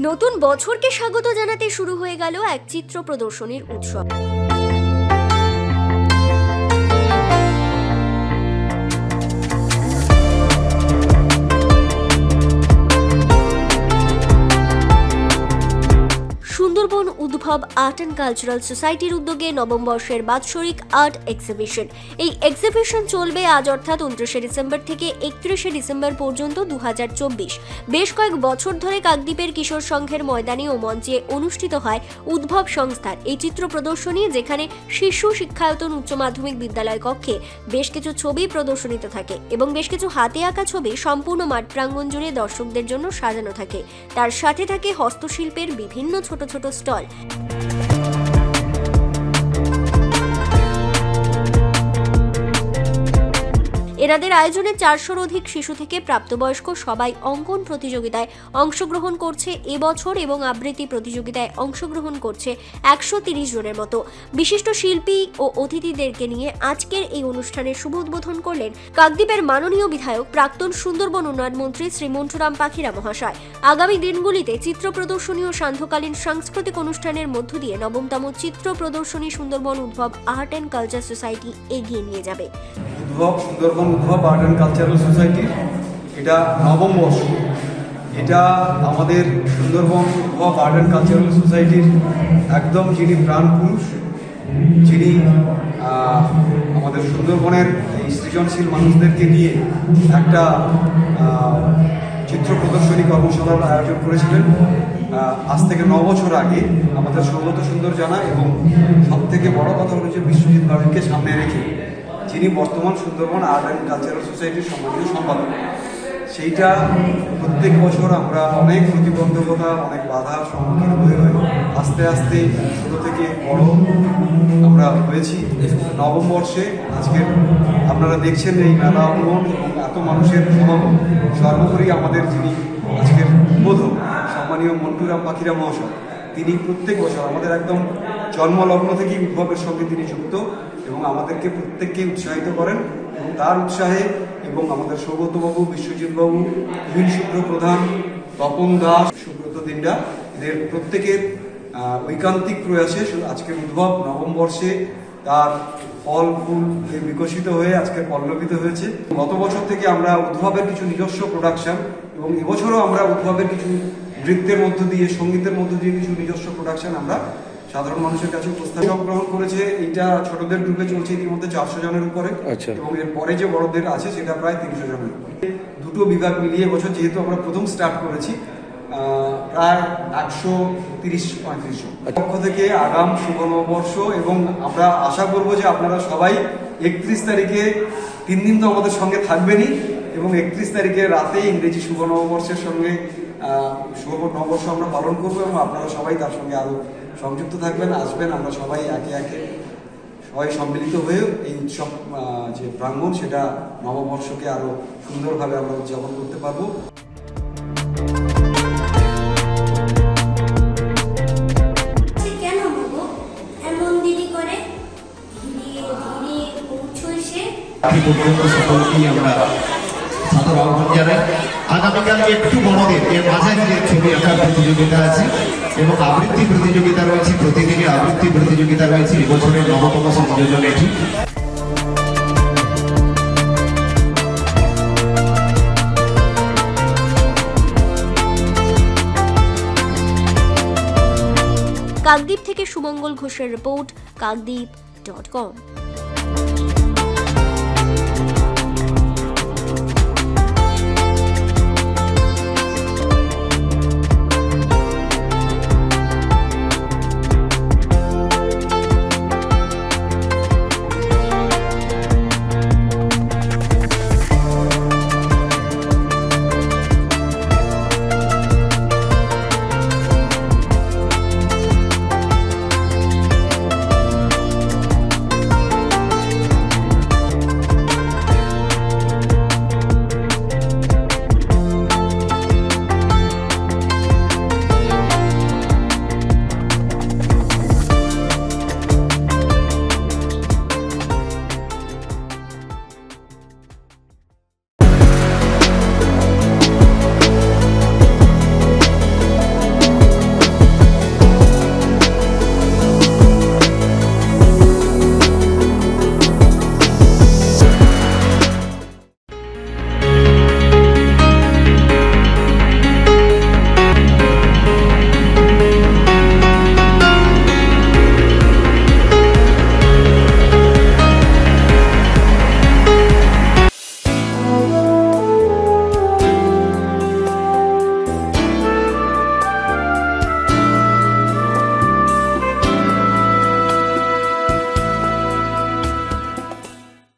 নতুন বছরকে স্বাগত জানাতে শুরু হয়ে গেল এক চিত্র প্রদর্শনীর উৎসব। সুন্দরবন উদ্ভব আর্ট অ্যান্ড কালচারাল সোসাইটির উদ্যোগে নবম বর্ষের বাৎসরিক আর্ট এক্সিবিশন। এই এক্সিবিশন চলবে আজ অর্থাৎ 29শে ডিসেম্বর থেকে 31শে ডিসেম্বর পর্যন্ত 2024। বেশ কয়েক বছর ধরে কাকদ্বীপের কিশোর সংঘের ময়দানে ও মঞ্চে অনুষ্ঠিত হয় উদ্ভব সংস্থার এই চিত্র প্রদর্শনী, যেখানে শিশু শিক্ষায়তন উচ্চ মাধ্যমিক বিদ্যালয় কক্ষে বেশ কিছু ছবি প্রদর্শনীত থাকে এবং বেশ কিছু হাতে আঁকা ছবি সম্পূর্ণ মাঠ প্রাঙ্গণ জুড়ে দর্শকদের জন্য সাজানো থাকে। তার সাথে থাকে হস্তশিল্পের বিভিন্ন ছোট ছোট স্টল। এনাদের আয়োজনে 400-র অধিক শিশু থেকে প্রাপ্তবয়স্ক সবাই অঙ্কন প্রতিযোগিতায় অংশগ্রহণ করছে এবছর এবং আবৃত্তি প্রতিযোগিতায় অংশগ্রহণ করছে 130 জনের মতো। বিশিষ্ট শিল্পী ও অতিথিদেরকে নিয়ে আজকের এই অনুষ্ঠানের শুভ উদ্বোধন করলেন কাকদ্বীপের মাননীয় বিধায়ক প্রাক্তন সুন্দরবন উন্নয়ন মন্ত্রী শ্রী মন্টুরাম পাখিরা মহাশয়। আগামী দিনগুলিতে চিত্র প্রদর্শনী ও সান্ধ্যকালীন সাংস্কৃতিক অনুষ্ঠানের মধ্য দিয়ে নবমতম চিত্র প্রদর্শনী সুন্দরবন উদ্ভব আর্ট অ্যান্ড কালচার সোসাইটি এগিয়ে নিয়ে যাবে। সুন্দরবন উদ্ভব আর্ট অ্যান্ড কালচারাল সোসাইটির এটা নবম বর্ষ। এটা আমাদের সুন্দরবন উদ্ভব আর্ট অ্যান্ড কালচারাল সোসাইটির একদম যিনি প্রাণ পুরুষ, যিনি আমাদের সুন্দরবনের এই সৃজনশীল মানুষদেরকে নিয়ে একটা চিত্র প্রদর্শনী কর্মশালার আয়োজন করেছিলেন আজ থেকে 9 বছর আগে আমাদের সৌগত সুন্দর জানা, এবং সব থেকে বড় কথা হচ্ছে বিশ্বজিৎ বাড়িকে সামনে রেখে যিনি বর্তমান সুন্দরবন আর্ট অ্যান্ড কালচারাল সোসাইটির সম্মানীয় সম্পাদক। সেইটা প্রত্যেক বছর আমরা অনেক প্রতিবন্ধকতা, অনেক বাধার সম্মুখীন হয়ে আস্তে আস্তে ছোট থেকে বড় আমরা হয়েছি। নবম বর্ষে আজকে আপনারা দেখছেন এই মেলা অঙ্গন এবং এত মানুষের সমাগম। সর্বোপরি আমাদের যিনি আজকের উদ্বোধক সম্মানীয় মন্টুরাম পাখিরা মহাশয়, তিনি প্রত্যেক বছর আমাদের একদম জন্মলগ্ন থেকেই উদ্ভবের সঙ্গে তিনি যুক্ত এবং আমাদেরকে প্রত্যেককে উৎসাহিত করেন। এবং তার উৎসাহে এবং আমাদের সৌগতবাবু, বিশ্বজিৎবাবু, হিল শুভ্র প্রধান, তপন দাস, সুব্রত দিন্ডা, এদের প্রত্যেকের ঐকান্তিক প্রয়াসে আজকের উদ্ভব নবম বর্ষে তার ফল ফুল বিকশিত হয়ে আজকে পল্লবিত হয়েছে। গত বছর থেকে আমরা উদ্ভবের কিছু নিজস্ব প্রোডাকশন এবং এবছরও আমরা উদ্ভবের কিছু নৃত্যের মধ্য দিয়ে, সঙ্গীতের মধ্য দিয়ে কিছু নিজস্ব প্রোডাকশন আমরা সাধারণ মানুষের কাছে উপস্থাপন গ্রহণ করেছে। এইটা ছোটদের গ্রুপে চলছে ইতিমধ্যে 400 জনের উপরে, এবং এর পরে যে বড়দের আছে সেটা প্রায় 300 জনের উপরে। দুটো বিভাগ মিলিয়ে এবছর যেহেতু আমরা প্রথম স্টার্ট করেছি, প্রায় 130-135 জন পক্ষ থেকে আগাম শুভ নববর্ষ। এবং আমরা আশা করবো যে আপনারা সবাই 31 তারিখে 3 দিন তো আমাদের সঙ্গে থাকবেনই, এবং 31 তারিখে রাতে ইংরেজি শুভ নববর্ষের সঙ্গে শুভ নববর্ষ আমরা পালন করবো, এবং আপনারা সবাই তার সঙ্গে আরো সংযুক্ত থাকবেন, আসবেন। আমরা সবাই একে একে সবাই সম্মিলিত হয়ে এই উৎসব যে প্রাঙ্গণ, সেটা নববর্ষকে আরো সুন্দরভাবে আমরা উদযাপন করতে পারবো। আগামীকাল একটু বড়দের এর মাঝারি যে ছবি আঁকার প্রতিযোগিতা আছে এবং আবৃত্তি প্রতিযোগিতা রয়েছে, প্রতিদিনই আবৃত্তি প্রতিযোগিতা রয়েছে। এবছরের 9তম সংযোজন এটি। কাকদ্বীপ থেকে সুমঙ্গল ঘোষের রিপোর্ট, কাকদ্বীপ.com।